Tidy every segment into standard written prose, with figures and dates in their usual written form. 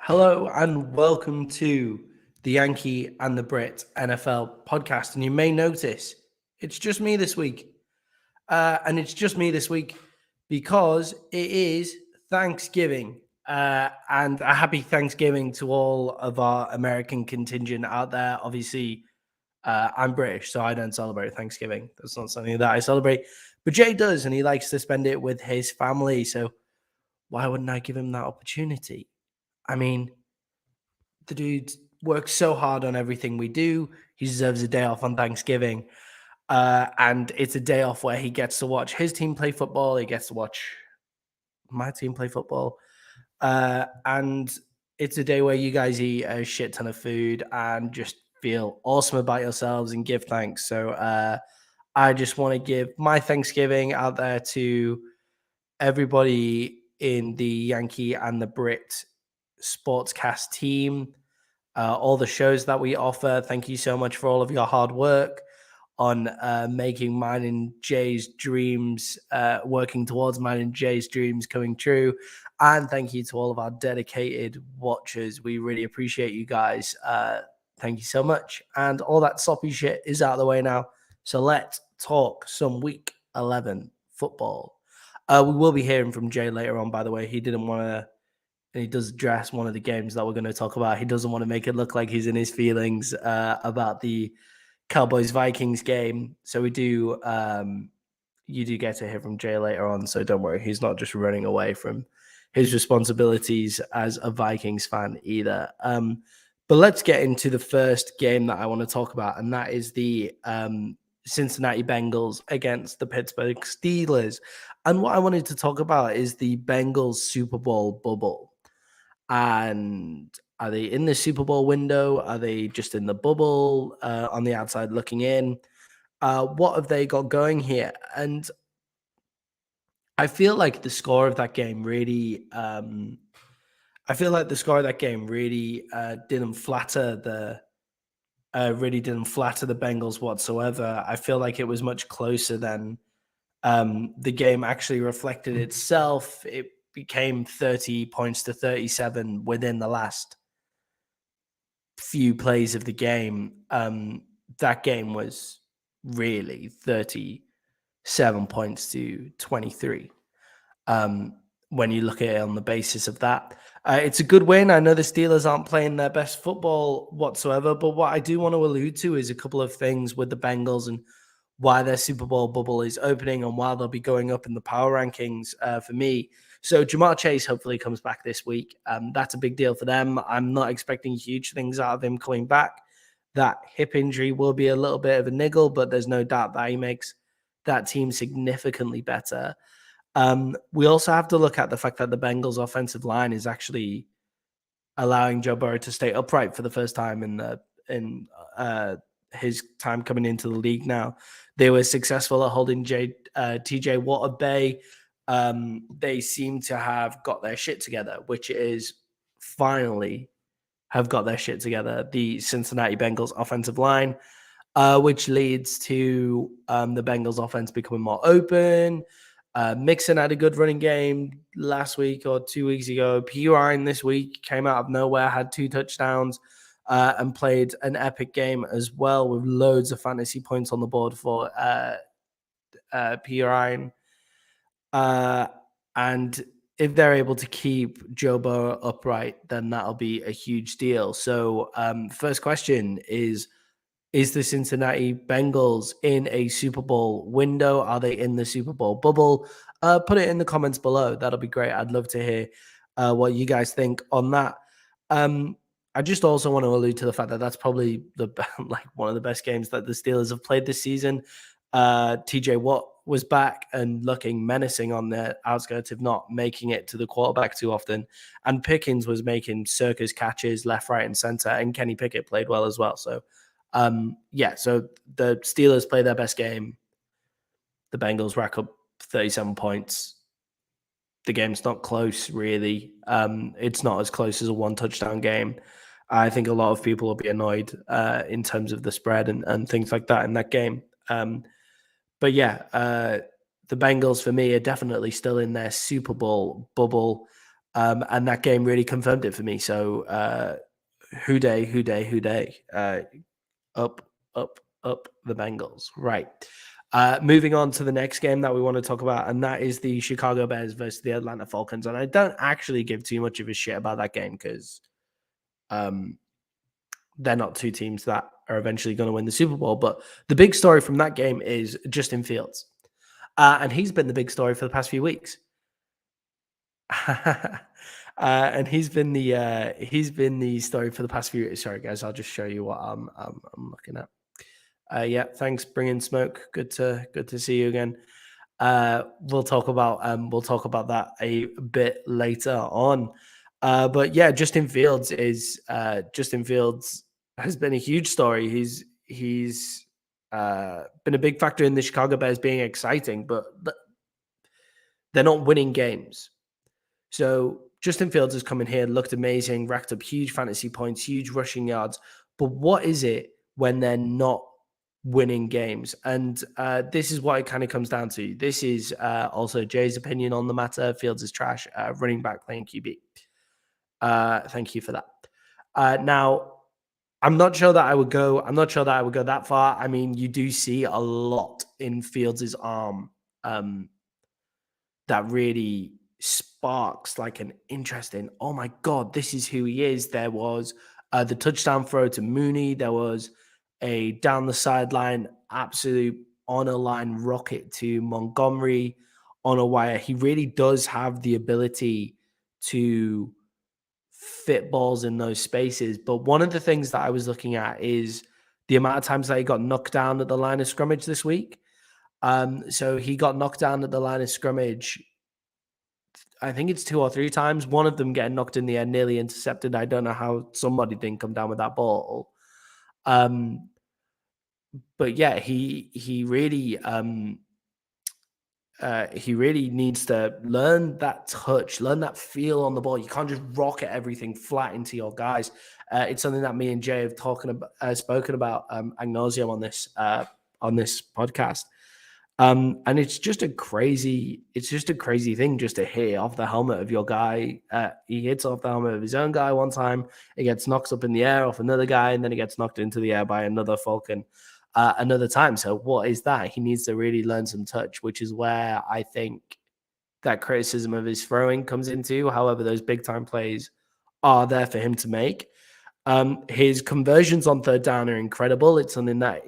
Hello and welcome to the Yankee and the Brit NFL podcast. And you may notice it's just me this week. And it's just me this week because it is Thanksgiving. And a happy Thanksgiving to all of our American contingent out there. Obviously, I'm British, so I don't celebrate Thanksgiving. That's not something that I celebrate. But Jay does, and he likes to spend it with his family. So why wouldn't I give him that opportunity? I mean, the dude works so hard on everything we do. He deserves a day off on Thanksgiving. And it's a day off where he gets to watch his team play football. He gets to watch my team play football. And it's a day where you guys eat a shit ton of food and just feel awesome about yourselves and give thanks. So I just want to give my Thanksgiving out there to everybody in the Yankee and the Brit Sportscast team, all the shows that we offer. Thank you so much for all of your hard work on making mine and Jay's dreams, working towards mine and Jay's dreams coming true. And thank you to all of our dedicated watchers. We really appreciate you guys. Thank you so much. And all that soppy shit is out of the way now. So let's talk some week 11 football. We will be hearing from Jay later on, by the way. He didn't want to, and he does address one of the games that we're going to talk about. He doesn't want to make it look like he's in his feelings about the Cowboys Vikings game. So we do, you do get to hear from Jay later on. So don't worry, he's not just running away from his responsibilities as a Vikings fan either. But let's get into the first game that I want to talk about, and that is the Cincinnati Bengals against the Pittsburgh Steelers. And what I wanted to talk about is the Bengals Super Bowl bubble. And are they in the Super Bowl window? Are they just in the bubble on the outside looking in? What have they got going here? And I feel like the score of that game really, didn't flatter the Bengals whatsoever. I feel like it was much closer than the game actually reflected itself. It became 30 points to 37 within the last few plays of the game. That game was really 37 points to 23. When you look at it on the basis of that, it's a good win. I know the Steelers aren't playing their best football whatsoever, but what I do want to allude to is a couple of things with the Bengals and why their Super Bowl bubble is opening and why they'll be going up in the power rankings for me. So Jamar Chase hopefully comes back this week. That's a big deal for them. I'm not expecting huge things out of him coming back. That hip injury will be a little bit of a niggle, but there's no doubt that he makes that team significantly better. We also have to look at the fact that the Bengals offensive line is actually allowing Joe Burrow to stay upright for the first time in his time coming into the league now. They were successful at holding TJ Watt at bay. They seem to have got their shit together, which is finally have got their shit together. The Cincinnati Bengals offensive line, which leads to the Bengals offense becoming more open. Mixon had a good running game last week or 2 weeks ago. Pirine this week came out of nowhere, had 2 touchdowns, and played an epic game as well with loads of fantasy points on the board for Pirine. And if they're able to keep Joe Burrow upright, then that'll be a huge deal. So first question is the Cincinnati Bengals in a Super Bowl window? Are they in the Super Bowl bubble? Put it in the comments below. That'll be great. I'd love to hear what you guys think on that. I just also want to allude to the fact that that's probably one of the best games that the Steelers have played this season. TJ Watt was back and looking menacing on the outskirts, if not making it to the quarterback too often. And Pickens was making circus catches left, right, and center. And Kenny Pickett played well as well. So, so the Steelers play their best game. The Bengals rack up 37 points. The game's not close, really. It's not as close as a 1-touchdown game. I think a lot of people will be annoyed in terms of the spread and things like that in that game. But yeah, the Bengals for me are definitely still in their Super Bowl bubble. And that game really confirmed it for me. So who day, up, up the Bengals. Right. Moving on to the next game that we want to talk about, and that is the Chicago Bears versus the Atlanta Falcons. And I don't actually give too much of a shit about that game because they're not two teams that are eventually going to win the Super Bowl. But the big story from that game is Justin Fields. And he's been the big story for the past few weeks. And he's been the story for the past few years. Sorry, guys, I'll just show you what I'm looking at. Yeah, thanks, bringing smoke. Good to see you again. We'll talk about that a bit later on. But yeah, Justin Fields has been a huge story. He's been a big factor in the Chicago Bears being exciting, but they're not winning games. So Justin Fields has come in here, looked amazing, racked up huge fantasy points, huge rushing yards. But what is it when they're not winning games? And this is what it kind of comes down to. This is also Jay's opinion on the matter. Fields is trash. Running back playing QB. Thank you for that. Now, I'm not sure that I would go that far. I mean, you do see a lot in Fields' arm that really sparks like an interest in, oh my God, this is who he is. There was the touchdown throw to Mooney. There was a down the sideline, absolute on a line rocket to Montgomery on a wire. He really does have the ability to fit balls in those spaces. But one of the things that I was looking at is the amount of times that he got knocked down at the line of scrimmage this week. So he got knocked down at the line of scrimmage, I think it's 2 or 3 times. One of them getting knocked in the air, nearly intercepted. I don't know how somebody didn't come down with that ball. But yeah, he really needs to learn that touch, learn that feel on the ball. You can't just rocket everything flat into your guys. It's something that me and Jay have spoken about ad nauseum on this podcast. And it's just a crazy thing just to hit off the helmet of your guy. He hits off the helmet of his own guy one time. It gets knocked up in the air off another guy, and then it gets knocked into the air by another Falcon another time. So what is that? He needs to really learn some touch, which is where I think that criticism of his throwing comes into. However, those big time plays are there for him to make. His conversions on third down are incredible. It's something that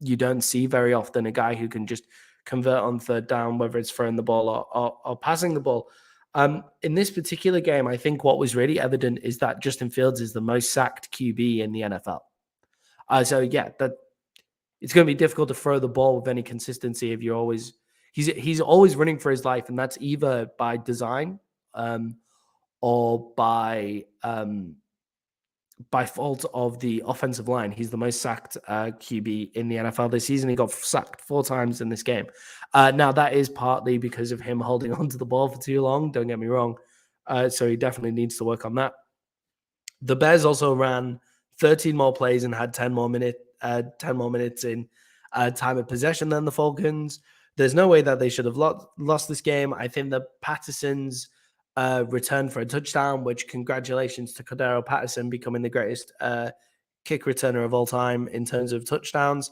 you don't see very often, a guy who can just convert on third down, whether it's throwing the ball or passing the ball. In this particular game, I think what was really evident is that Justin Fields is the most sacked QB in the NFL. So yeah, that it's going to be difficult to throw the ball with any consistency if you're always he's always running for his life, and that's either by design or by fault of the offensive line. He's the most sacked QB in the NFL this season. He got sacked 4 times in this game. Now, that is partly because of him holding onto the ball for too long. Don't get me wrong. So he definitely needs to work on that. The Bears also ran 13 more plays and had 10 more minutes in time of possession than the Falcons. There's no way that they should have lost this game. I think the Patterson's return for a touchdown, which congratulations to Cordero Patterson becoming the greatest kick returner of all time in terms of touchdowns.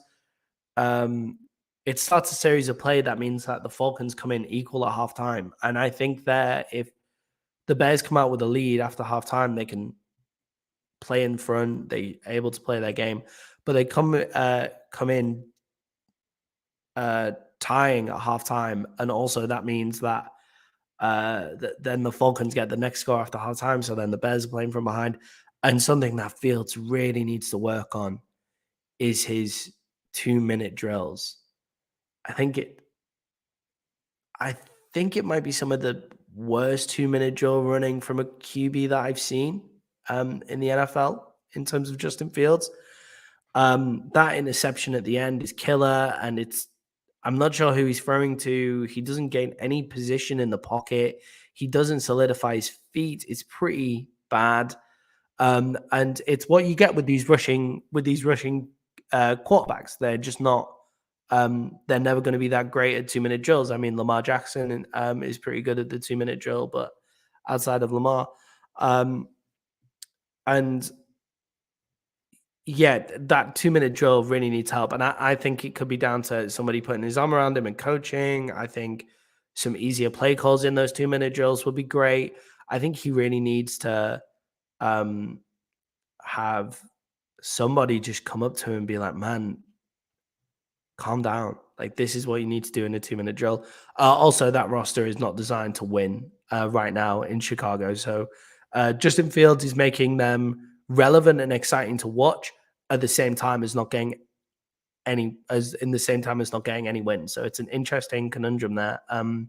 It starts a series of play that means that the Falcons come in equal at halftime. And I think that if the Bears come out with a lead after halftime, they can play in front. They're able to play their game. But they come in tying at halftime. And also that means that then the Falcons get the next score after halftime. So then the Bears are playing from behind. And something that Fields really needs to work on is his 2-minute drills. I think it might be some of the worst 2-minute drill running from a QB that I've seen in the NFL in terms of Justin Fields. That interception at the end is killer, and I'm not sure who he's throwing to. He doesn't gain any position in the pocket. He doesn't solidify his feet. It's pretty bad. And it's what you get with these rushing quarterbacks. They're just not. They're never going to be that great at 2-minute drills. I mean, Lamar Jackson is pretty good at the 2-minute drill, but outside of Lamar. And yeah, that 2-minute drill really needs help. And I think it could be down to somebody putting his arm around him and coaching. I think some easier play calls in those 2-minute drills would be great. I think he really needs to have somebody just come up to him and be like, man, calm down. Like, this is what you need to do in a 2-minute drill. Also, that roster is not designed to win right now in Chicago. So Justin Fields is making them relevant and exciting to watch at the same time as not getting any wins. So it's an interesting conundrum there. And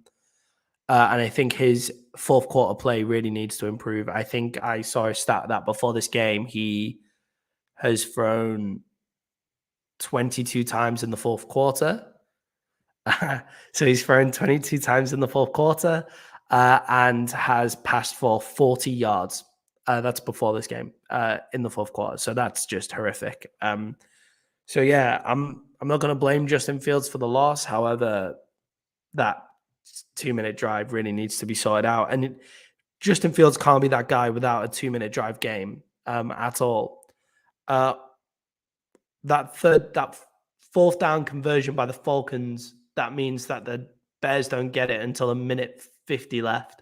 I think his fourth quarter play really needs to improve. I think I saw a stat that before this game, he has thrown 22 times in the fourth quarter. So he's thrown 22 times in the fourth quarter and has passed for 40 yards. That's before this game in the fourth quarter. So that's just horrific. So yeah, I'm not going to blame Justin Fields for the loss. However, that 2-minute drive really needs to be sorted out. And Justin Fields can't be that guy without a 2-minute drive game at all. That fourth down conversion by the Falcons, that means that the Bears don't get it until a minute 50 left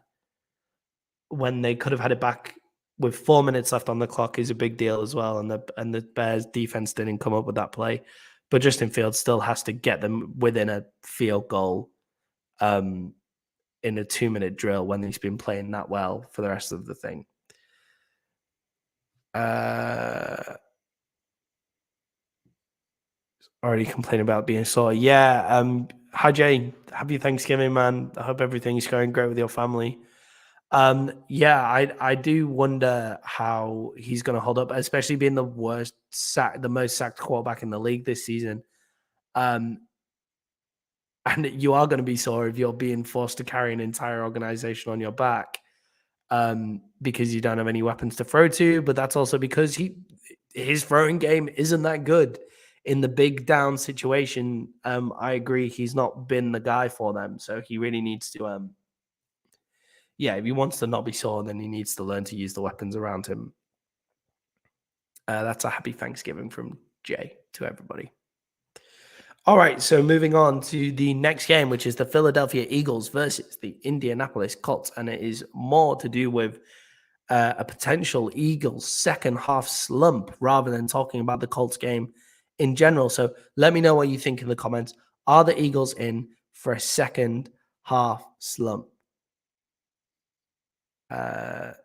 when they could have had it back with 4 minutes left on the clock is a big deal as well. And the Bears defense didn't come up with that play. But Justin Fields still has to get them within a field goal in a 2-minute drill when he's been playing that well for the rest of the thing. Already complaining about being sore. Yeah. Hi, Jay. Happy Thanksgiving, man. I hope everything's going great with your family. Yeah, I do wonder how he's going to hold up, especially being the most sacked quarterback in the league this season. And you are going to be sore if you're being forced to carry an entire organization on your back because you don't have any weapons to throw to. But that's also because his throwing game isn't that good. In the big down situation, I agree he's not been the guy for them. So he really needs to, if he wants to not be sore, then he needs to learn to use the weapons around him. That's a happy Thanksgiving from Jay to everybody. All right, so moving on to the next game, which is the Philadelphia Eagles versus the Indianapolis Colts. And it is more to do with a potential Eagles second half slump rather than talking about the Colts game in general. So let me know what you think in the comments. Are the Eagles in for a second half slump? So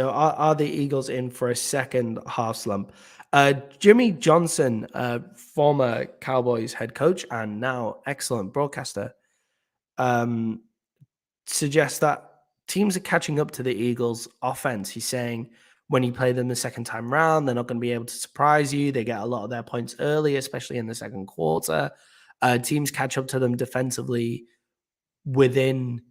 are the Eagles in for a second half slump? Jimmy Johnson, former Cowboys head coach and now excellent broadcaster, suggests that teams are catching up to the Eagles' offense. He's saying when you play them the second time round, they're not going to be able to surprise you. They get a lot of their points early, especially in the second quarter. Teams catch up to them defensively within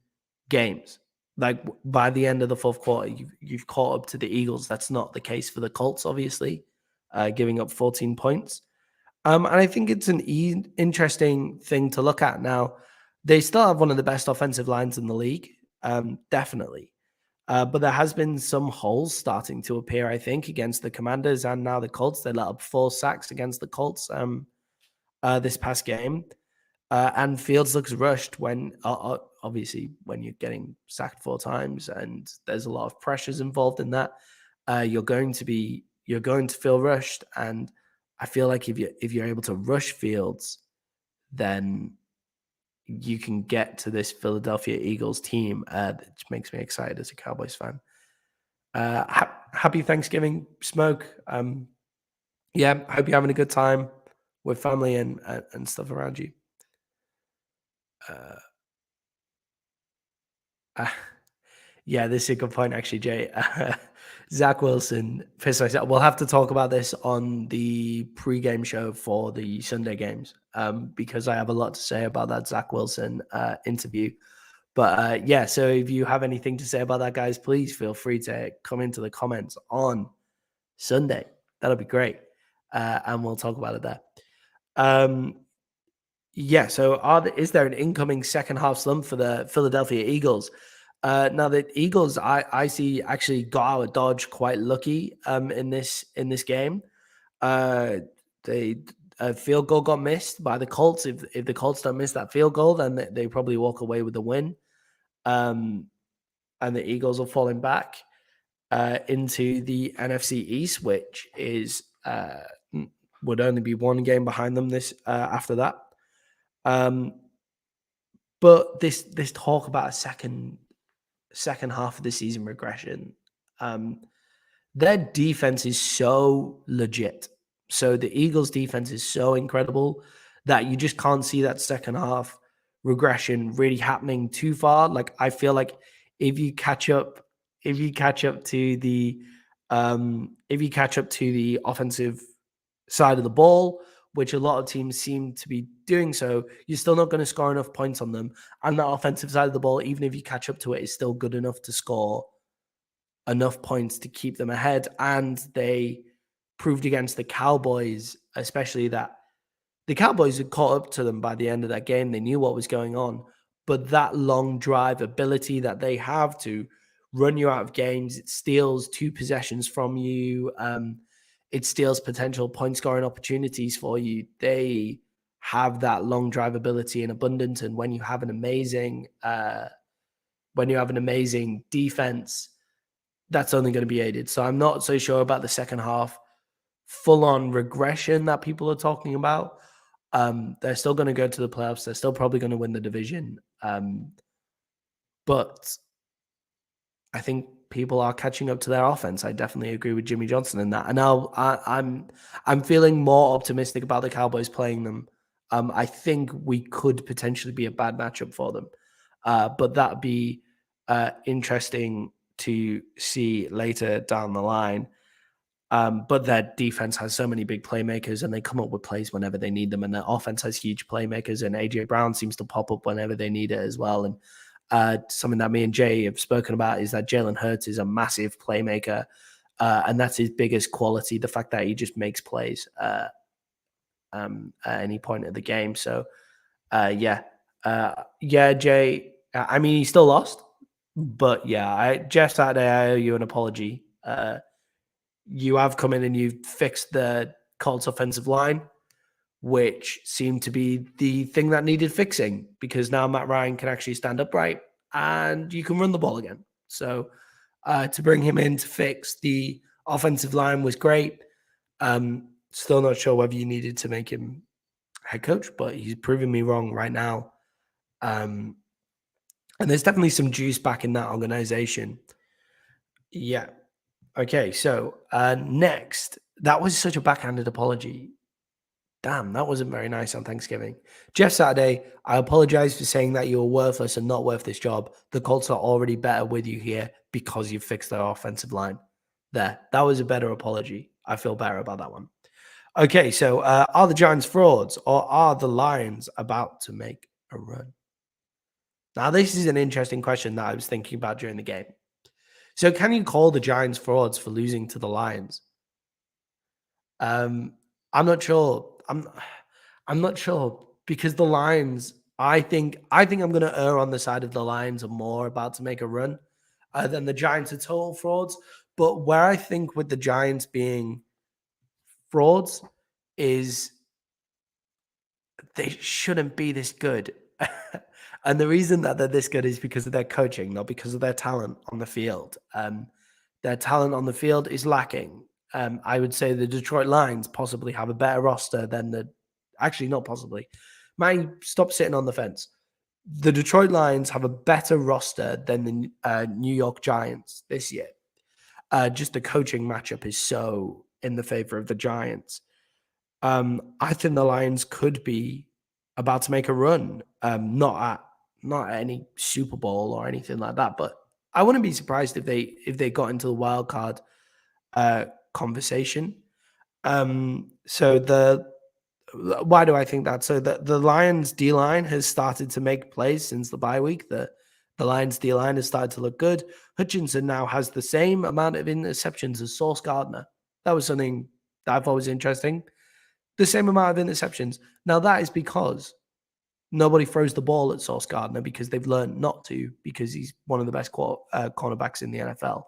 games. Like by the end of the fourth quarter, you've caught up to the Eagles. That's not the case for the Colts, obviously, giving up 14 points. And I think it's an interesting thing to look at now. They still have one of the best offensive lines in the league, definitely. But there has been some holes starting to appear, I think, against the Commanders and now the Colts. They let up 4 sacks against the Colts this past game. And Fields looks rushed when, obviously, when you're getting sacked 4 times and there's a lot of pressures involved in that, you're going to feel rushed. And I feel like if you're able to rush Fields, then you can get to this Philadelphia Eagles team, which makes me excited as a Cowboys fan. Happy Thanksgiving, Smoke. I hope you're having a good time with family and stuff around you. This is a good point, actually, Jay. Zach Wilson, we'll have to talk about this on the pregame show for the Sunday games because I have a lot to say about that Zach Wilson interview. But so if you have anything to say about that, guys, please feel free to come into the comments on Sunday. That'll be great. And we'll talk about it there. So is there an incoming second half slump for the Philadelphia Eagles? Now the Eagles, I see actually got out of Dodge quite lucky in this game. They a field goal got missed by the Colts. If the Colts don't miss that field goal, then they probably walk away with the win. And the Eagles are falling back into the NFC East, which is would only be one game behind them this after that. But this talk about a second half of the season regression, their defense is so legit. So the Eagles' defense is so incredible that you just can't see that second half regression really happening too far. Like I feel like if you catch up to the offensive side of the ball, which a lot of teams seem to be doing so, you're still not going to score enough points on them. And that offensive side of the ball, even if you catch up to it, is still good enough to score enough points to keep them ahead. And they proved against the Cowboys, especially, that the Cowboys had caught up to them by the end of that game. They knew what was going on. But that long drive ability that they have to run you out of games, it steals 2 possessions from you. It steals potential point scoring opportunities for you. They have that long drive ability in abundance. And when you have an amazing defense, that's only going to be aided. So I'm not so sure about the second half full-on regression that people are talking about. They're still going to go to the playoffs. They're still probably going to win the division. But I think people are catching up to their offense. I definitely agree with Jimmy Johnson in that. And now I'm feeling more optimistic about the Cowboys playing them. I think we could potentially be a bad matchup for them. But that'd be interesting to see later down the line. But their defense has so many big playmakers and they come up with plays whenever they need them. And their offense has huge playmakers, and AJ Brown seems to pop up whenever they need it as well. And something that me and Jay have spoken about is that Jalen Hurts is a massive playmaker. And that's his biggest quality, the fact that he just makes plays at any point of the game. So, Jay, I mean, he still lost. But yeah, Jeff Saturday, I owe you an apology. You have come in and you've fixed the Colts offensive line, which seemed to be the thing that needed fixing, because now Matt Ryan can actually stand upright and you can run the ball again. So to bring him in to fix the offensive line was great. Still not sure whether you needed to make him head coach, but he's proving me wrong right now. And there's definitely some juice back in that organization. Yeah. Okay, so next, that was such a backhanded apology. Damn, that wasn't very nice on Thanksgiving. Jeff Saturday, I apologize for saying that you're worthless and not worth this job. The Colts are already better with you here because you've fixed their offensive line. That was a better apology. I feel better about that one. Okay, so are the Giants frauds, or are the Lions about to make a run? Now, this is an interesting question that I was thinking about during the game. So can you call the Giants frauds for losing to the Lions? I'm not sure. I'm not sure, because the Lions, I think I'm going to err on the side of the Lions are more about to make a run than the Giants are total frauds. But where I think with the Giants being frauds is they shouldn't be this good. And the reason that they're this good is because of their coaching, not because of their talent on the field. Their talent on the field is lacking. I would say the Detroit Lions possibly have a better roster than actually not possibly. Might stop sitting on the fence. The Detroit Lions have a better roster than the New York Giants this year. Just the coaching matchup is so in the favor of the Giants. I think the Lions could be about to make a run. Not at any Super Bowl or anything like that, but I wouldn't be surprised if they got into the wild card conversation. Why do I think that? So the Lions D-line has started to make plays since the bye week. The Lions D-line has started to look good. Hutchinson now has the same amount of interceptions as Sauce Gardner. That was something that I thought was interesting. The same amount of interceptions. Now that is because Nobody throws the ball at Sauce Gardner because they've learned not to, because he's one of the best cornerbacks in the NFL.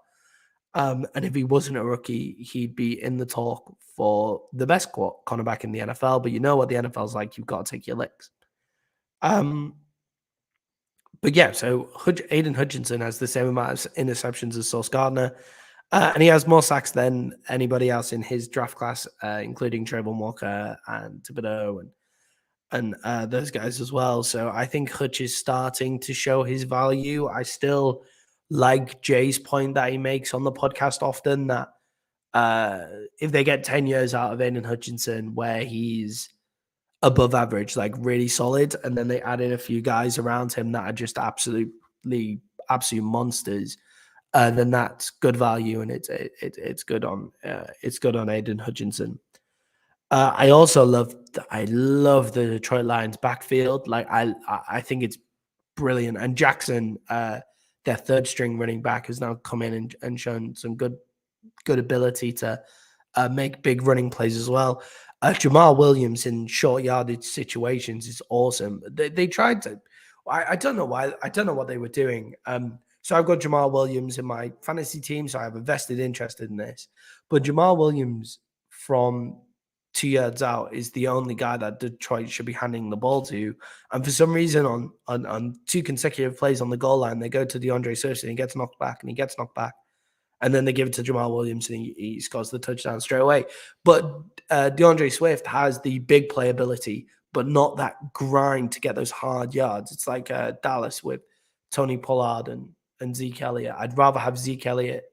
And if he wasn't a rookie, he'd be in the talk for the best cornerback in the NFL. But you know what the NFL's like, you've got to take your licks. But yeah, so Aiden Hutchinson has the same amount of interceptions as Sauce Gardner. And he has more sacks than anybody else in his draft class, including Trayvon Walker and Thibodeau and those guys as well. So I think Hutch is starting to show his value. I still like Jay's point that he makes on the podcast often, that if they get 10 years out of Aiden Hutchinson where he's above average, like really solid, and then they add in a few guys around him that are just absolute monsters, then that's good value, and it's good on Aiden Hutchinson. I love the Detroit Lions backfield. Like I think it's brilliant. And Jackson, their third string running back, has now come in and shown some good ability to make big running plays as well. Jamal Williams in short yardage situations is awesome. They tried to. I don't know why. I don't know what they were doing. So I've got Jamal Williams in my fantasy team, so I have a vested interest in this. But Jamal Williams from 2 yards out is the only guy that Detroit should be handing the ball to. And for some reason, on 2 consecutive plays on the goal line, they go to DeAndre Swift and he gets knocked back and he gets knocked back. And then they give it to Jamal Williams and he scores the touchdown straight away. But DeAndre Swift has the big playability, but not that grind to get those hard yards. It's like Dallas with Tony Pollard and Zeke Elliott. I'd rather have Zeke Elliott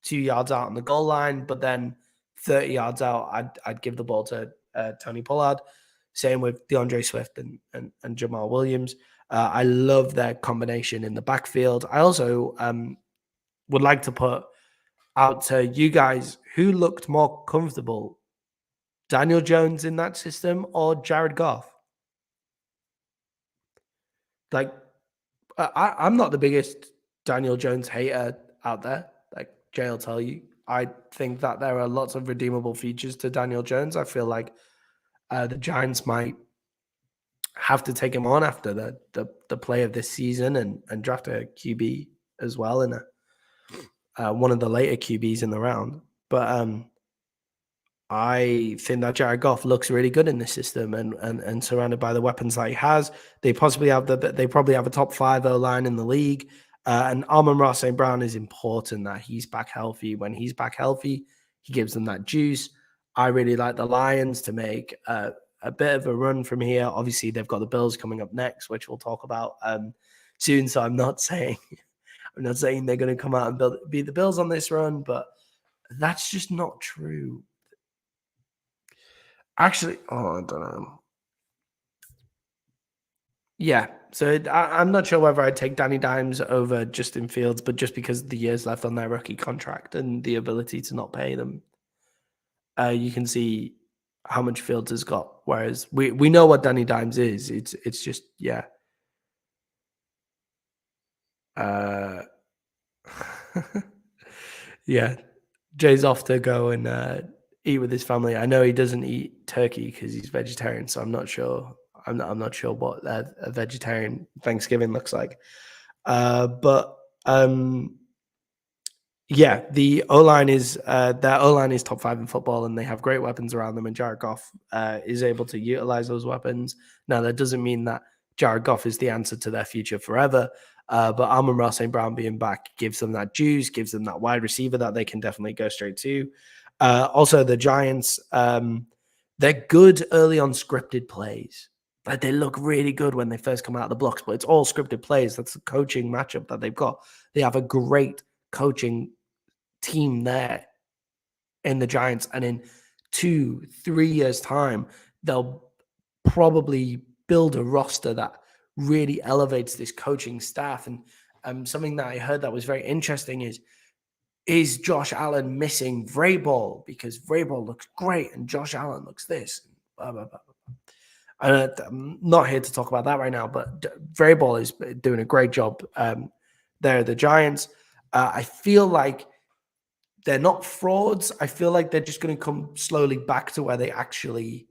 2 yards out on the goal line, but then 30 yards out, I'd give the ball to Tony Pollard. Same with DeAndre Swift and Jamal Williams. I love their combination in the backfield. I also would like to put out to you guys who looked more comfortable, Daniel Jones in that system or Jared Goff. Like, I'm not the biggest Daniel Jones hater out there. Like Jay will tell you, I think that there are lots of redeemable features to Daniel Jones. I feel like the Giants might have to take him on after the play of this season and draft a QB as well in one of the later QBs in the round. But I think that Jared Goff looks really good in this system and surrounded by the weapons that he has. They probably have a top 5 O-line in the league. And Amon-Ra St. Brown is important that he's back healthy. When he's back healthy, he gives them that juice. I really like the Lions to make a bit of a run from here. Obviously, they've got the Bills coming up next, which we'll talk about soon. So I'm not saying they're going to come out and beat the Bills on this run, but that's just not true. Actually, I don't know. Yeah, so I'm not sure whether I'd take Danny Dimes over Justin Fields, but just because of the years left on their rookie contract and the ability to not pay them, you can see how much Fields has got. Whereas we know what Danny Dimes is. It's just, yeah. Yeah, Jay's off to go and eat with his family. I know he doesn't eat turkey because he's vegetarian, so I'm not sure. I'm not sure what a vegetarian Thanksgiving looks like. But yeah, the O-line is their O-line is top 5 in football, and they have great weapons around them. And Jared Goff is able to utilize those weapons. Now, that doesn't mean that Jared Goff is the answer to their future forever. But Amon-Ra St. Brown being back gives them that juice, gives them that wide receiver that they can definitely go straight to. Also, the Giants, they're good early on scripted plays. Like they look really good when they first come out of the blocks, but it's all scripted plays. That's the coaching matchup that they've got. They have a great coaching team there in the Giants, and in 2-3 years' time, they'll probably build a roster that really elevates this coaching staff. And something that I heard that was very interesting is Josh Allen missing Vrabel, because Vrabel looks great and Josh Allen looks this. Blah, blah, blah. I'm not here to talk about that right now, but Vrabel is doing a great job there at the Giants. I feel like they're not frauds. I feel like they're just going to come slowly back to where they actually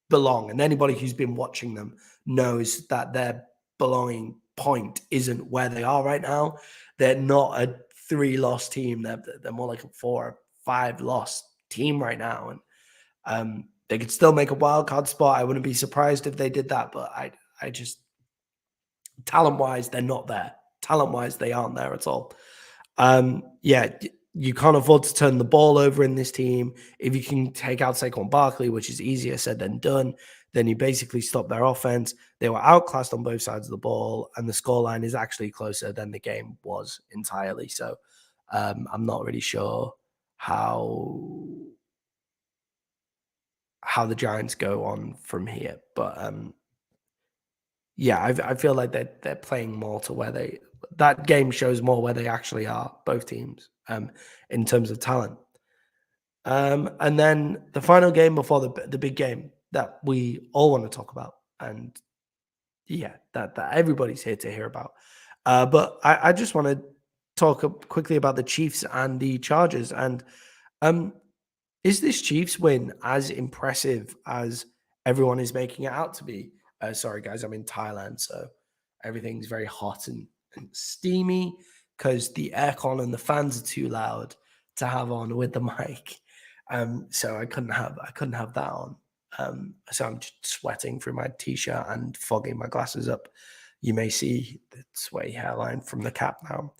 belong. And anybody who's been watching them knows that their belonging point isn't where they are right now. They're not a 3-loss team. They're more like a 4 or 5-loss team right now. And they could still make a wild card spot. I wouldn't be surprised if they did that, but I just talent-wise, they're not there. Talent-wise, they aren't there at all. Yeah, you can't afford to turn the ball over in this team. If you can take out Saquon Barkley, which is easier said than done, then you basically stop their offense. They were outclassed on both sides of the ball, and the scoreline is actually closer than the game was entirely. So I'm not really sure how the Giants go on from here. But yeah, I feel like they're playing more to where that game shows more where they actually are, both teams, in terms of talent. And then the final game before the big game that we all want to talk about, and yeah, that everybody's here to hear about. But I just want to talk quickly about the Chiefs and the Chargers. And is this Chiefs win as impressive as everyone is making it out to be? Sorry, guys, I'm in Thailand, so everything's very hot and steamy because the aircon and the fans are too loud to have on with the mic. So I couldn't have that on. So I'm just sweating through my t-shirt and fogging my glasses up. You may see the sweaty hairline from the cap now.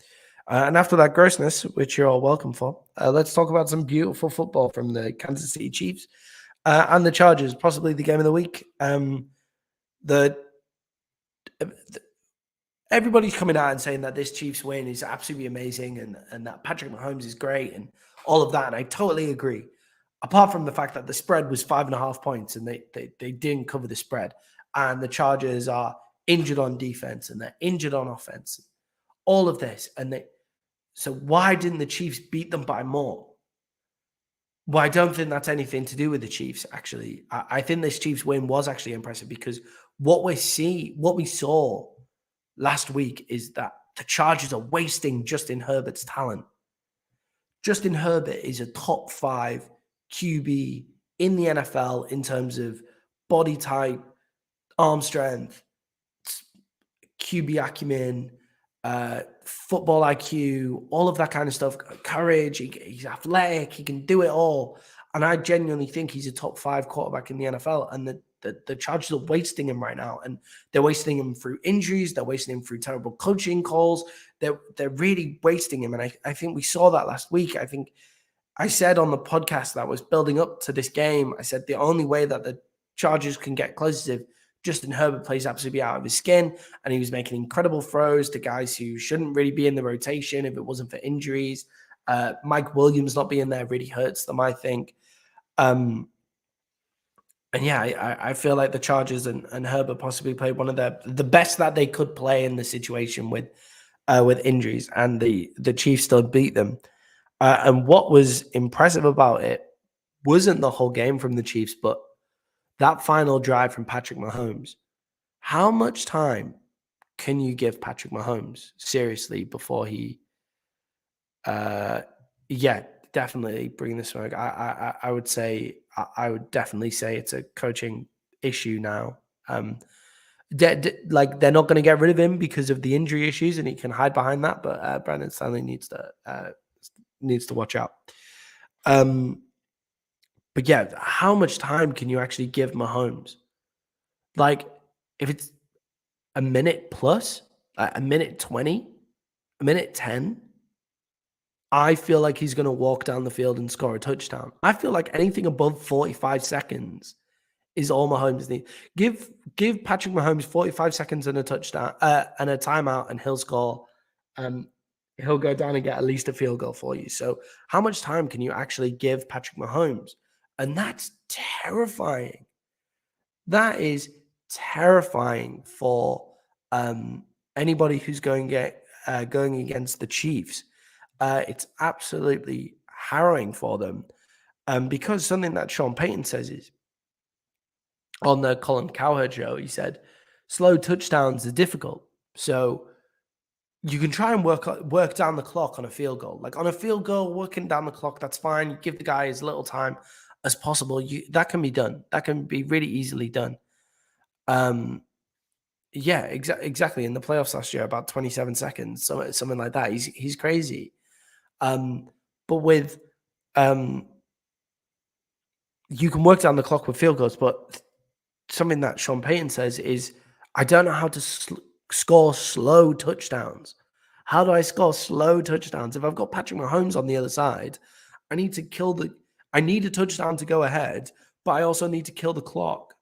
And after that grossness, which you're all welcome for, let's talk about some beautiful football from the Kansas City Chiefs and the Chargers, possibly the game of the week. Everybody's coming out and saying that this Chiefs win is absolutely amazing and that Patrick Mahomes is great and all of that. And I totally agree. Apart from the fact that the spread was 5.5 points and they didn't cover the spread. And the Chargers are injured on defense and they're injured on offense. All of this. So why didn't the Chiefs beat them by more? Well, I don't think that's anything to do with the Chiefs, actually. I think this Chiefs win was actually impressive because what we saw last week is that the Chargers are wasting Justin Herbert's talent. Justin Herbert is a top 5 QB in the NFL in terms of body type, arm strength, QB acumen, football IQ, all of that kind of stuff, courage. He's athletic. He can do it all. And I genuinely think he's a top 5 quarterback in the NFL. And the Chargers are wasting him right now. And they're wasting him through injuries. They're wasting him through terrible coaching calls. They're really wasting him. And I think we saw that last week. I think I said on the podcast that was building up to this game, I said the only way that the Chargers can get close is if Justin Herbert plays absolutely out of his skin, and he was making incredible throws to guys who shouldn't really be in the rotation if it wasn't for injuries. Mike Williams not being there really hurts them, I think. And yeah, I feel like the Chargers and Herbert possibly played one of the best that they could play in the situation with injuries, and the Chiefs still beat them. And what was impressive about it wasn't the whole game from the Chiefs, but that final drive from Patrick Mahomes. How much time can you give Patrick Mahomes seriously before he definitely bring the smoke. I would say I would definitely say it's a coaching issue now. Like they're not going to get rid of him because of the injury issues, and he can hide behind that. But Brandon Stanley needs to watch out. But yeah, how much time can you actually give Mahomes? Like, if it's a minute plus, a minute 20, a minute 10, I feel like he's going to walk down the field and score a touchdown. I feel like anything above 45 seconds is all Mahomes needs. Give Patrick Mahomes 45 seconds and a touchdown and a timeout, and he'll score. He'll go down and get at least a field goal for you. So how much time can you actually give Patrick Mahomes? And that's terrifying. That is terrifying for anybody who's going against the Chiefs. It's absolutely harrowing for them because something that Sean Payton says is on the Colin Cowherd show, he said, slow touchdowns are difficult. So you can try and work down the clock on a field goal. Like on a field goal, working down the clock, that's fine. You give the guy as little time as possible. That can be done. That can be really easily done. Yeah, exactly. In the playoffs last year, about 27 seconds, something like that. He's crazy. But with you can work down the clock with field goals, but something that Sean Payton says is, I don't know how to score slow touchdowns. How do I score slow touchdowns? If I've got Patrick Mahomes on the other side, I need to I need a touchdown to go ahead, but I also need to kill the clock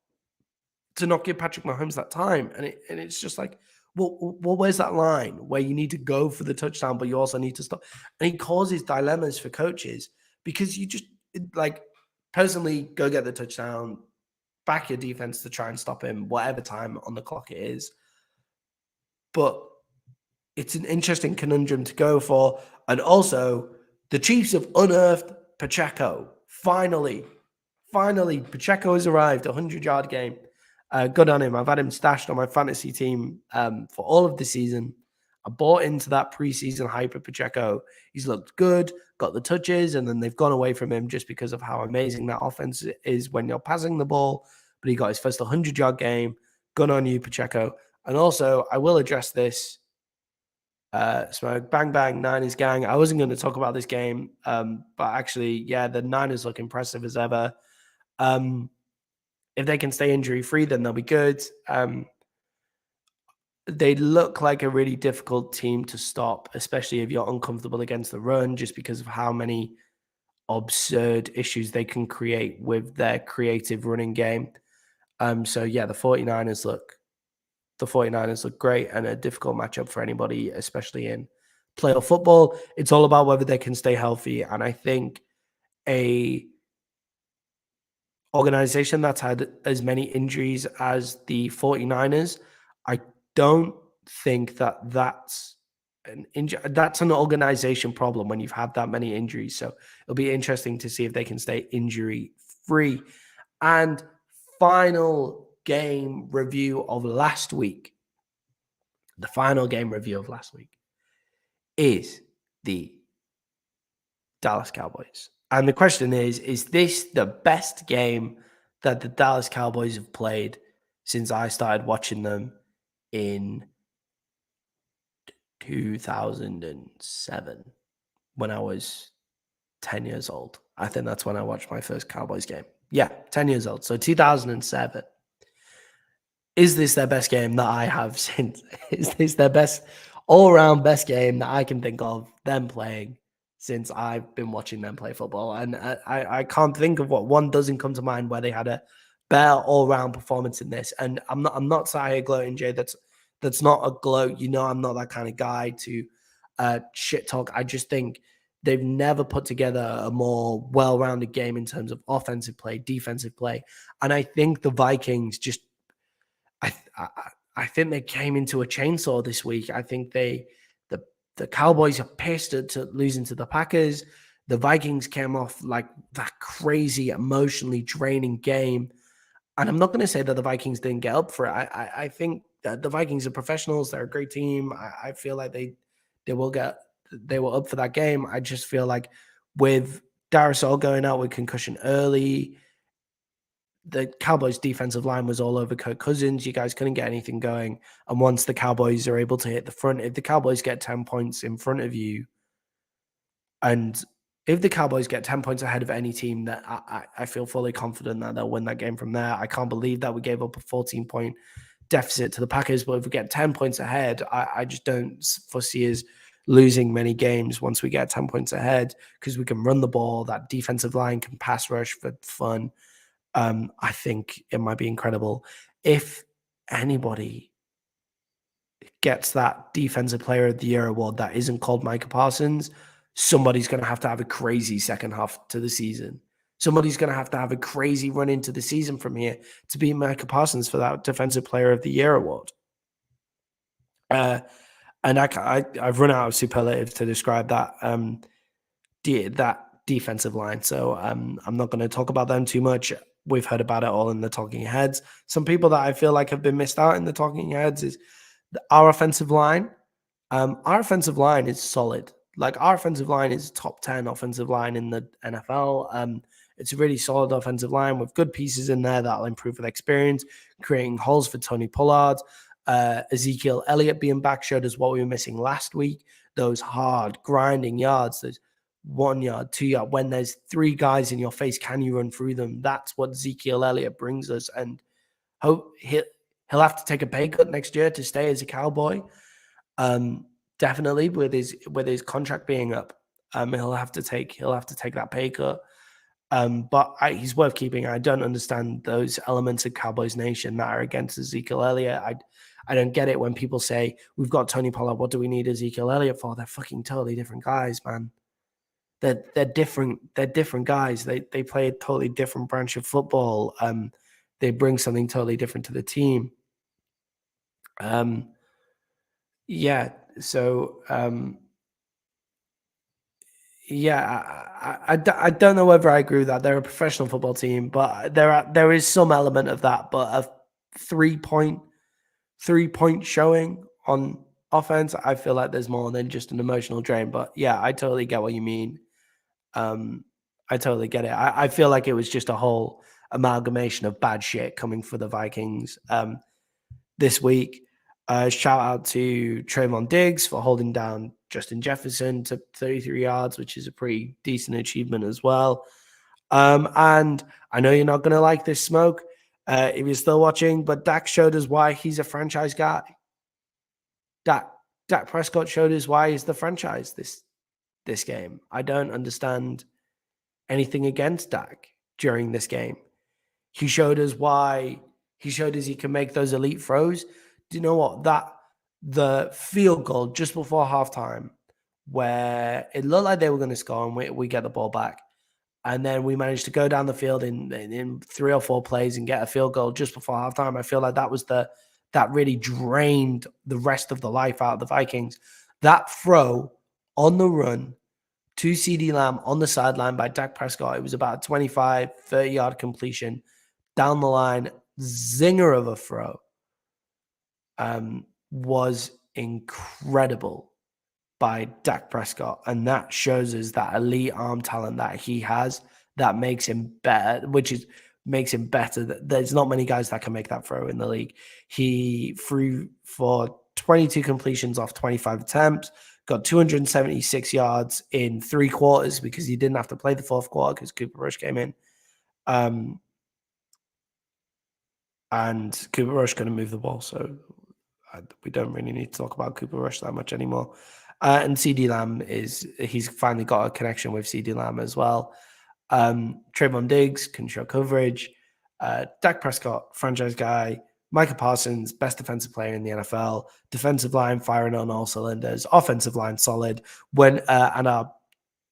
to not give Patrick Mahomes that time. And it's just like, well, where's that line where you need to go for the touchdown, but you also need to stop? And it causes dilemmas for coaches because you just like personally go get the touchdown, back your defense to try and stop him, whatever time on the clock it is. But it's an interesting conundrum to go for. And also, the Chiefs have unearthed Pacheco. Finally, Pacheco has arrived, a 100-yard game. Good on him. I've had him stashed on my fantasy team for all of the season. I bought into that preseason hype of Pacheco. He's looked good, got the touches, and then they've gone away from him just because of how amazing that offense is when you're passing the ball. But he got his first 100-yard game. Good on you, Pacheco. And also, I will address this. Smoke, bang, bang, Niners gang. I wasn't going to talk about this game, but actually, yeah, the Niners look impressive as ever. If they can stay injury-free, then they'll be good. They look like a really difficult team to stop, especially if you're uncomfortable against the run, just because of how many absurd issues they can create with their creative running game. So yeah, the 49ers look great and a difficult matchup for anybody, especially in playoff football. It's all about whether they can stay healthy. And I think a organization that's had as many injuries as the 49ers, I don't think that's that's an organization problem when you've had that many injuries. So it'll be interesting to see if they can stay injury free. And final game review of last week. The final game review of last week is the Dallas Cowboys. And the question is this the best game that the Dallas Cowboys have played since I started watching them in 2007 when I was 10 years old? I think that's when I watched my first Cowboys game. Yeah, 10 years old. So 2007. Is this their best game that I have since? Is this their best all-around best game that I can think of them playing since I've been watching them play football? And I can't think of one doesn't come to mind where they had a better all-round performance in this. And I'm not sat here gloating, Jay. That's not a gloat. You know, I'm not that kind of guy to shit talk. I just think they've never put together a more well-rounded game in terms of offensive play, defensive play. And I think the Vikings just I think they came into a chainsaw this week. I think the Cowboys are pissed at losing to the Packers. The Vikings came off like that crazy, emotionally draining game. And I'm not going to say that the Vikings didn't get up for it. I think that the Vikings are professionals. They're a great team. I feel like they were up for that game. I just feel like with Darisaw going out with concussion early, the Cowboys defensive line was all over Kirk Cousins. You guys couldn't get anything going. And once the Cowboys are able to hit the front, if the Cowboys get 10 points in front of you, and if the Cowboys get 10 points ahead of any team, that I feel fully confident that they'll win that game from there. I can't believe that we gave up a 14-point deficit to the Packers, but if we get 10 points ahead, I just don't foresee us losing many games once we get 10 points ahead because we can run the ball. That defensive line can pass rush for fun. I think it might be incredible. If anybody gets that Defensive Player of the Year award that isn't called Micah Parsons, somebody's going to have a crazy second half to the season. Somebody's going to have a crazy run into the season from here to beat Micah Parsons for that Defensive Player of the Year award. And I've run out of superlatives to describe that that defensive line. So I'm not going to talk about them too much. We've heard about it all in the talking heads. Some people that I feel like have been missed out in the talking heads is our offensive line. Our offensive line is solid. Like our offensive line is top 10 offensive line in the NFL. It's a really solid offensive line with good pieces in there that'll improve with experience, creating holes for Tony Pollard. Ezekiel Elliott being back showed us what we were missing last week. Those hard grinding yards, those 1 yard, 2 yard. When there's 3 guys in your face, can you run through them? That's what Ezekiel Elliott brings us. And hope he'll have to take a pay cut next year to stay as a Cowboy. Definitely with his contract being up, he'll have to take that pay cut. But he's worth keeping. I don't understand those elements of Cowboys Nation that are against Ezekiel Elliott. I don't get it when people say, we've got Tony Pollard, what do we need Ezekiel Elliott for? They're fucking totally different guys, man. They're different. They're different guys. They play a totally different branch of football. They bring something totally different to the team. Yeah. So, I don't know whether I agree with that. They're a professional football team, but there is some element of that. But a 3-point showing on offense, I feel like there's more than just an emotional drain. But yeah, I totally get what you mean. I totally get it. I feel like it was just a whole amalgamation of bad shit coming for the Vikings this week. Shout out to Trayvon Diggs for holding down Justin Jefferson to 33 yards, which is a pretty decent achievement as well. And I know you're not going to like this, Smoke, if you're still watching, but Dak showed us why he's a franchise guy. Dak Prescott showed us why he's the franchise this game. I don't understand anything against Dak during this game. He showed us he can make those elite throws. Do you know what? The field goal just before halftime, where it looked like they were going to score and we get the ball back. And then we managed to go down the field in 3 or 4 plays and get a field goal just before halftime. I feel like that really drained the rest of the life out of the Vikings. That throw on the run to CeeDee Lamb on the sideline by Dak Prescott, it was about a 25, 30-yard completion down the line, zinger of a throw. Was incredible by Dak Prescott. And that shows us that elite arm talent that he has that makes him better, makes him better. There's not many guys that can make that throw in the league. He threw for 22 completions off 25 attempts, got 276 yards in 3 quarters because he didn't have to play the 4th quarter because Cooper Rush came in. And Cooper Rush going to move the ball, so we don't really need to talk about Cooper Rush that much anymore. And CeeDee Lamb he's finally got a connection with CeeDee Lamb as well. Trayvon Diggs can show coverage. Dak Prescott, franchise guy. Micah Parsons, best defensive player in the NFL. Defensive line firing on all cylinders. Offensive line solid. And our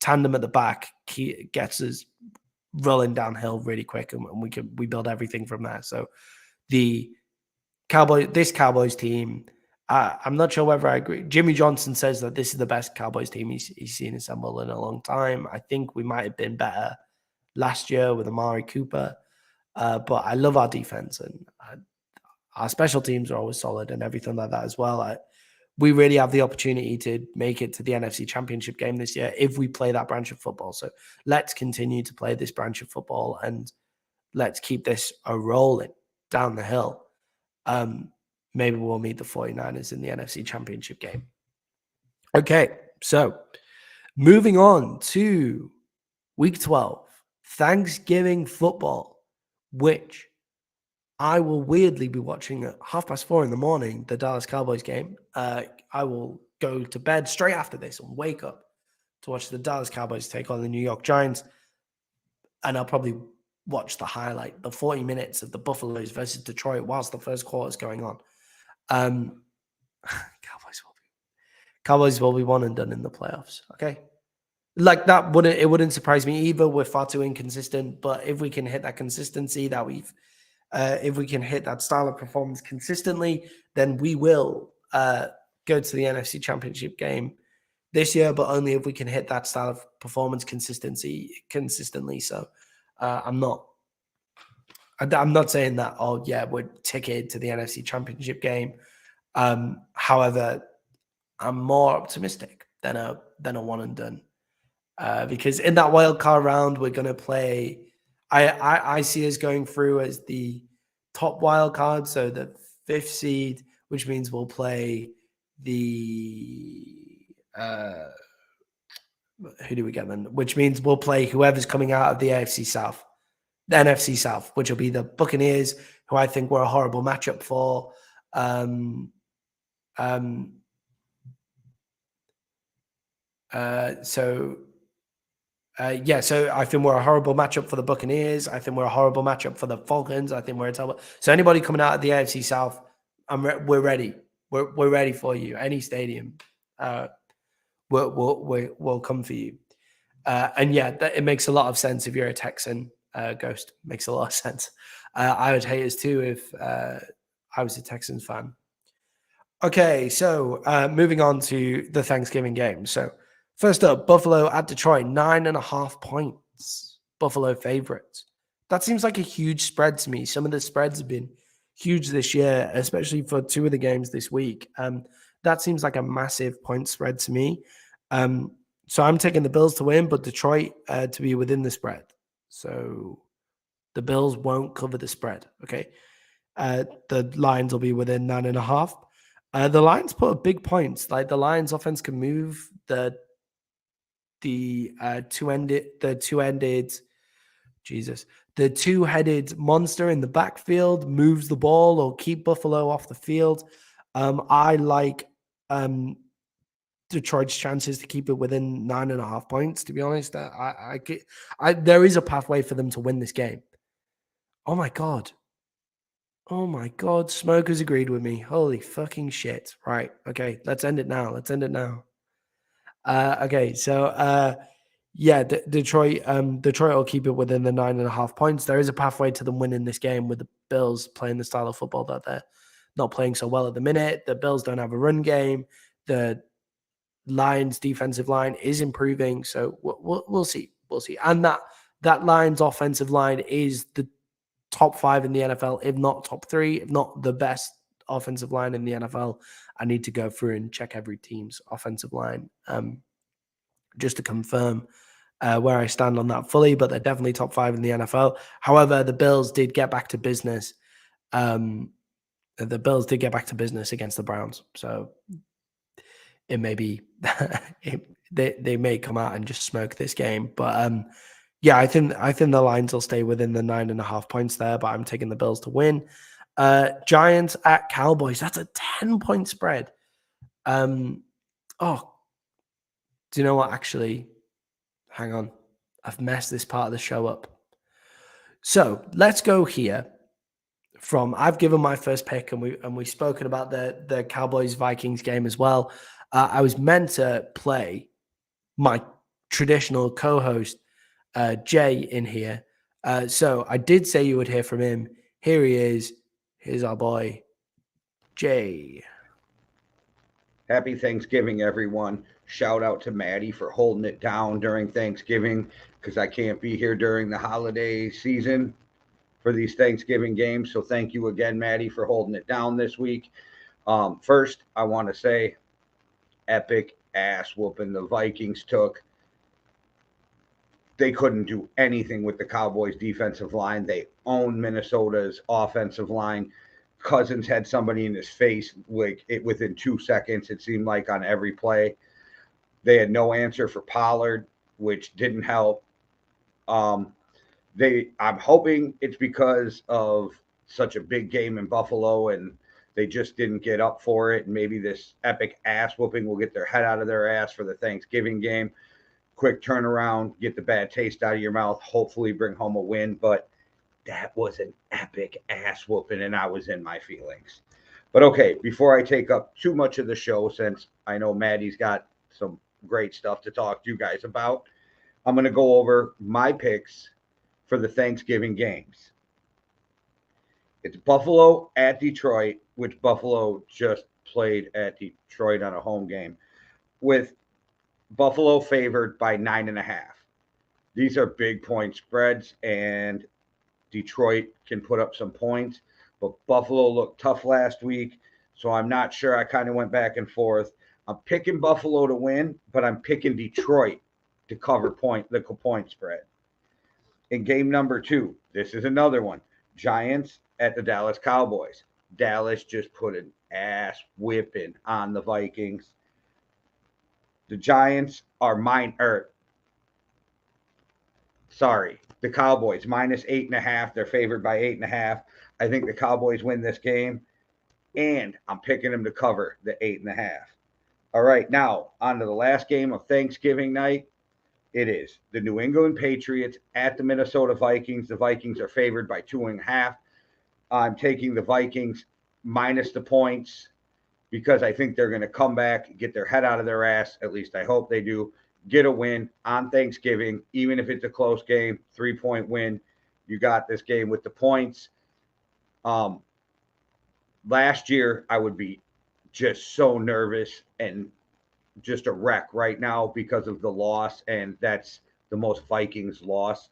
tandem at the back gets us rolling downhill really quick, and we build everything from there. So this Cowboys team, I'm not sure whether I agree. Jimmy Johnson says that this is the best Cowboys team he's seen assembled in a long time. I think we might have been better last year with Amari Cooper, but I love our defense, and our special teams are always solid and everything like that as well. We really have the opportunity to make it to the NFC Championship game this year if we play that branch of football. So let's continue to play this branch of football and let's keep this rolling down the hill. Maybe we'll meet the 49ers in the NFC Championship game. Okay, so moving on to Week 12, Thanksgiving football, which I will weirdly be watching at 4:30 in the morning, the Dallas Cowboys game. I will go to bed straight after this and wake up to watch the Dallas Cowboys take on the New York Giants. And I'll probably watch the 40 minutes of the Buffaloes versus Detroit whilst the first quarter is going on. Cowboys will be one and done in the playoffs. Okay. Like that wouldn't surprise me either. We're far too inconsistent, but if we can hit that consistency that if we can hit that style of performance consistently, then we will go to the NFC Championship game this year, but only if we can hit that style of performance consistently. So I'm not saying that, we're ticketed to the NFC Championship game. However, I'm more optimistic than a one and done. Because in that wild card round, we're going to play. I see us going through as the top wild card, so the 5th seed, which means we'll play the who do we get then? Which means we'll play whoever's coming out of the AFC South, the NFC South, which will be the Buccaneers, who I think were a horrible matchup for. So I think we're a horrible matchup for the Buccaneers. I think we're a horrible matchup for the Falcons. I think we're a terrible. So anybody coming out of the AFC South, we're ready. We're ready for you. Any stadium, we'll come for you. And yeah, it makes a lot of sense if you're a Texan. Ghost makes a lot of sense. I would hate us too if I was a Texans fan. Okay, so moving on to the Thanksgiving game. So first up, Buffalo at Detroit, 9.5 points. Buffalo favorites. That seems like a huge spread to me. Some of the spreads have been huge this year, especially for two of the games this week. That seems like a massive point spread to me. So I'm taking the Bills to win, but Detroit to be within the spread. So the Bills won't cover the spread. Okay. The Lions will be within 9.5. The Lions put up big points. Like the Lions offense can move. The two-headed monster in the backfield moves the ball or keep Buffalo off the field. I like Detroit's chances to keep it within 9.5 points. To be honest, there is a pathway for them to win this game. Oh my god! Smokers agreed with me. Holy fucking shit! Right? Okay, let's end it now. Okay, so Detroit will keep it within the 9.5 points. There is a pathway to them winning this game with the Bills playing the style of football that they're not playing so well at the minute. The Bills don't have a run game. The Lions defensive line is improving, so we'll see. And that Lions offensive line is the top 5 in the NFL, if not top 3, if not the best offensive line in the NFL. I need to go through and check every team's offensive line just to confirm where I stand on that fully, but they're definitely top 5 in the NFL. However, the Bills did get back to business. The Bills did get back to business against the Browns, so it may be they may come out and just smoke this game. But I think the Lions will stay within the 9.5 points there, but I'm taking the Bills to win. Giants at Cowboys. That's a 10-point spread. Do you know what? Actually, hang on. I've messed this part of the show up. So let's go here. I've given my first pick, and we've spoken about the Cowboys Vikings game as well. I was meant to play my traditional co-host Jay in here. So I did say you would hear from him. Here he is. Here's our boy, Jay. Happy Thanksgiving, everyone. Shout out to Maddie for holding it down during Thanksgiving because I can't be here during the holiday season for these Thanksgiving games. So thank you again, Maddie, for holding it down this week. First, I want to say epic ass whooping the Vikings took. They couldn't do anything with the Cowboys defensive line. They owned Minnesota's offensive line. Cousins had somebody in his face within 2 seconds, it seemed like, on every play. They had no answer for Pollard, which didn't help. I'm hoping it's because of such a big game in Buffalo and they just didn't get up for it. And maybe this epic ass whooping will get their head out of their ass for the Thanksgiving game. Quick turnaround, get the bad taste out of your mouth, hopefully bring home a win. But that was an epic ass whooping, and I was in my feelings. But okay, before I take up too much of the show, since I know Maddie's got some great stuff to talk to you guys about, I'm going to go over my picks for the Thanksgiving games. It's Buffalo at Detroit, which Buffalo just played at Detroit on a home game, with Buffalo favored by 9.5. These are big point spreads, and Detroit can put up some points, but Buffalo looked tough last week, so I'm not sure. I kind of went back and forth. I'm picking Buffalo to win, but I'm picking Detroit to cover the point spread. In game number 2, this is another one. Giants at the Dallas Cowboys. Dallas just put an ass whipping on the Vikings. The Giants are the Cowboys -8.5. They're favored by 8.5. I think the Cowboys win this game, and I'm picking them to cover the 8.5. All right, now on to the last game of Thanksgiving night. It is the New England Patriots at the Minnesota Vikings. The Vikings are favored by 2.5. I'm taking the Vikings minus the points because I think they're going to come back, get their head out of their ass. At least I hope they do. Get a win on Thanksgiving, even if it's a close game, 3-point win. You got this game with the points. Last year, I would be just so nervous and just a wreck right now because of the loss, and that's the most Vikings loss.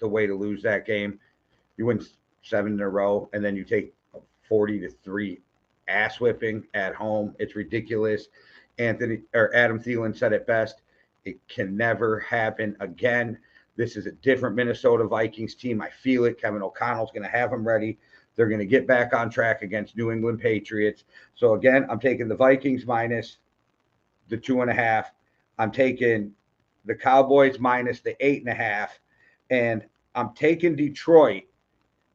The way to lose that game, you win 7 in a row, and then you take a 40-3 ass whipping at home. It's ridiculous. Adam Thielen said it best. It can never happen again. This is a different Minnesota Vikings team. I feel it. Kevin O'Connell's going to have them ready. They're going to get back on track against New England Patriots. So again, I'm taking the Vikings minus the 2.5. I'm taking the Cowboys minus the 8.5, and I'm taking Detroit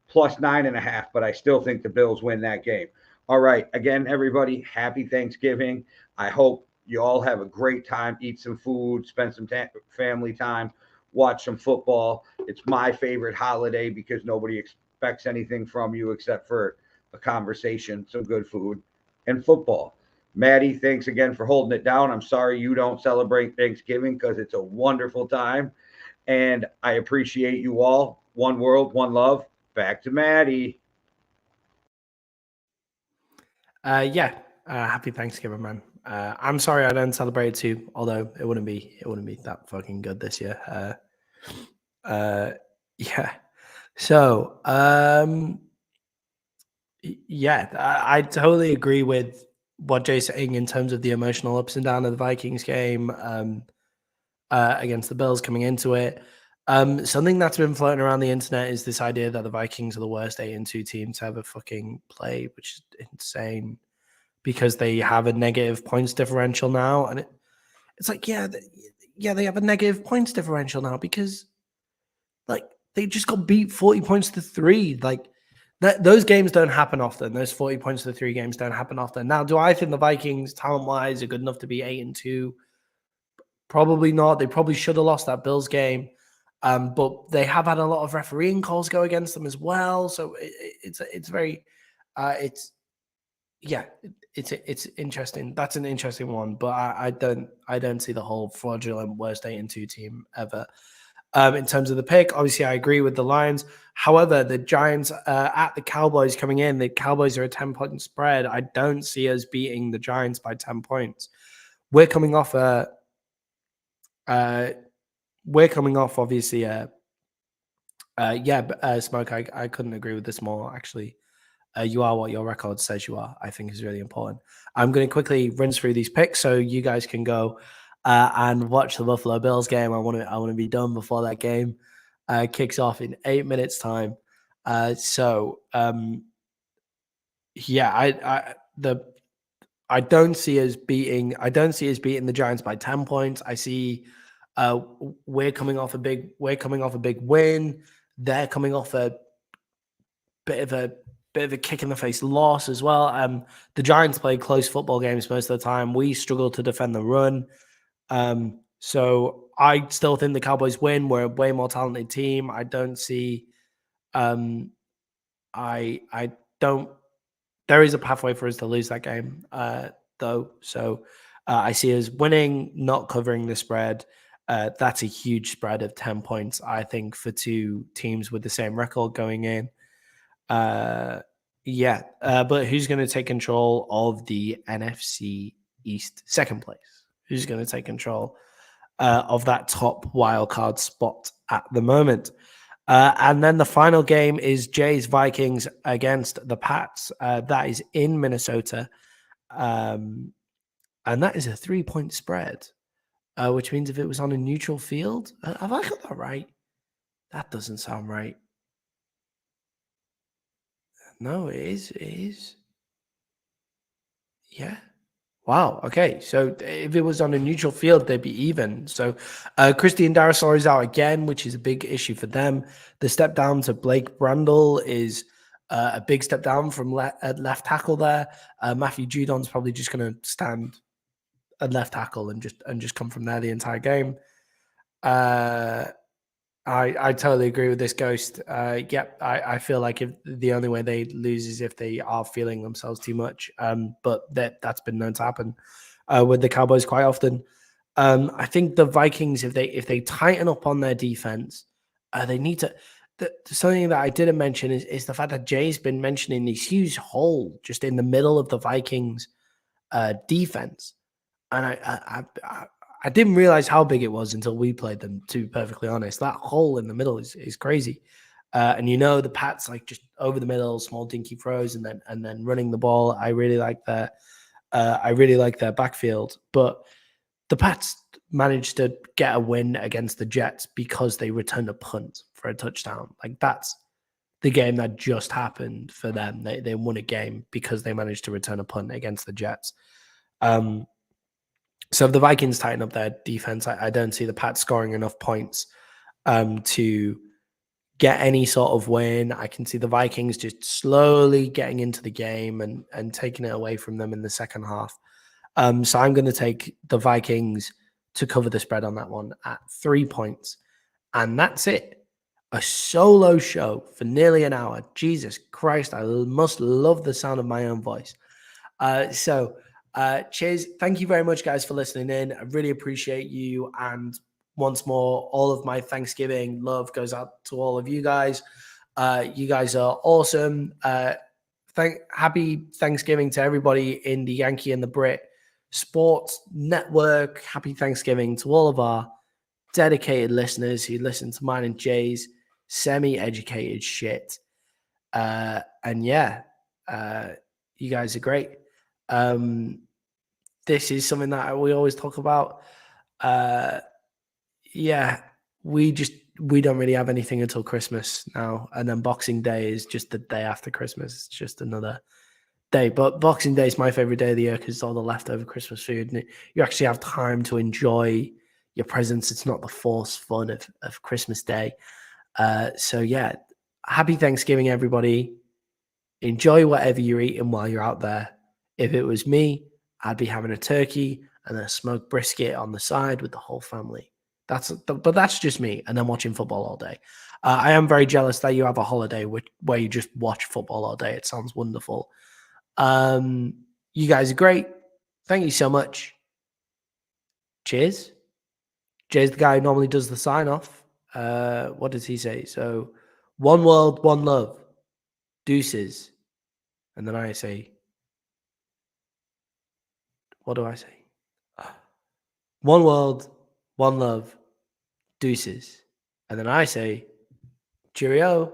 plus 9.5, but I still think the Bills win that game. All right. Again, everybody, happy Thanksgiving. I hope you all have a great time, eat some food, spend some family time, watch some football. It's my favorite holiday because nobody expects anything from you except for a conversation, some good food, and football. Maddie, thanks again for holding it down. I'm sorry you don't celebrate Thanksgiving because it's a wonderful time, and I appreciate you all. One world, one love. Back to Maddie. Happy Thanksgiving, man. I'm sorry I don't celebrate it too, although it wouldn't be that fucking good this year. Yeah. So, I totally agree with what Jay's saying in terms of the emotional ups and downs of the Vikings game against the Bills coming into it. Something that's been floating around the internet is this idea that the Vikings are the worst 8-2 team to ever fucking play, which is insane because they have a negative points differential now, and it's like, they have a negative points differential now because like they just got beat 40 points to 3. Like those games don't happen often. Those 40 points to 3 games don't happen often. Now, do I think the Vikings, talent-wise, are good enough to be 8-2? Probably not. They probably should have lost that Bills game. But they have had a lot of refereeing calls go against them as well. So it's interesting. That's an interesting one. But I don't see the whole fraudulent worst 8-2 team ever. In terms of the pick, obviously I agree with the Lions. However, the Giants at the Cowboys coming in, the Cowboys are a 10-point spread. I don't see us beating the Giants by 10 points. We're coming off obviously Smoke, I couldn't agree with this more actually. You are what your record says you are, I think is really important. I'm going to quickly rinse through these picks so you guys can go and watch the Buffalo Bills game. I want to be done before that game kicks off in 8 minutes time. I don't see us beating the Giants by 10 points. I see we're coming off a big win. They're coming off a bit of a kick in the face loss as well. The Giants play close football games most of the time. We struggle to defend the run. So I still think the Cowboys win. We're a way more talented team. I don't see I don't there is a pathway for us to lose that game though. So I see us winning, not covering the spread. That's a huge spread of 10 points, I think, for two teams with the same record going in. But who's going to take control of the NFC East second place? Who's going to take control of that top wildcard spot at the moment? And then the final game is Jay's Vikings against the Pats. That is in Minnesota. And that is a 3-point spread, which means if it was on a neutral field, have I got that right? That doesn't sound right. No, it is. Yeah. Wow. Okay. So if it was on a neutral field, they'd be even. So Christian Darrisaw is out again, which is a big issue for them. The step down to Blake Brandel is a big step down from at left tackle there. Matthew Judon's probably just going to stand at left tackle and just come from there the entire game. I totally agree with this Ghost. Yep, I feel like if the only way they lose is if they are feeling themselves too much. But that's been known to happen with the Cowboys quite often. I think the Vikings, if they tighten up on their defense, they need to. Something that I didn't mention is the fact that Jay's been mentioning this huge hole just in the middle of the Vikings defense, and I didn't realize how big it was until we played them, to be perfectly honest. That hole in the middle is crazy. And the Pats like just over the middle, small dinky throws, and then running the ball. I really like their backfield. But the Pats managed to get a win against the Jets because they returned a punt for a touchdown. Like that's the game that just happened for them. They won a game because they managed to return a punt against the Jets. So if the Vikings tighten up their defense, I don't see the Pats scoring enough points to get any sort of win. I can see the Vikings just slowly getting into the game and taking it away from them in the second half. So I'm going to take the Vikings to cover the spread on that one at 3 points. And that's it. A solo show for nearly an hour. Jesus Christ, I must love the sound of my own voice. Cheers. Thank you very much, guys, for listening in. I really appreciate you. And once more, all of my Thanksgiving love goes out to all of you guys. You guys are awesome. Happy Thanksgiving to everybody in the Yankee and the Brit Sports Network. Happy Thanksgiving to all of our dedicated listeners who listen to mine and Jay's semi-educated shit. You guys are great. This is something that we always talk about. We don't really have anything until Christmas now, and then Boxing Day is just the day after Christmas. It's just another day. But Boxing Day is my favorite day of the year because it's all the leftover Christmas food, and you actually have time to enjoy your presents. It's not the forced fun of Christmas Day. Happy Thanksgiving, everybody. Enjoy whatever you're eating while you're out there. If it was me, I'd be having a turkey and a smoked brisket on the side with the whole family. But that's just me, and then watching football all day. I am very jealous that you have a holiday where you just watch football all day. It sounds wonderful. You guys are great. Thank you so much. Cheers. Jay's the guy who normally does the sign off. What does he say? So, one world, one love. Deuces. And then I say, what do I say? One world, one love, deuces. And then I say, cheerio.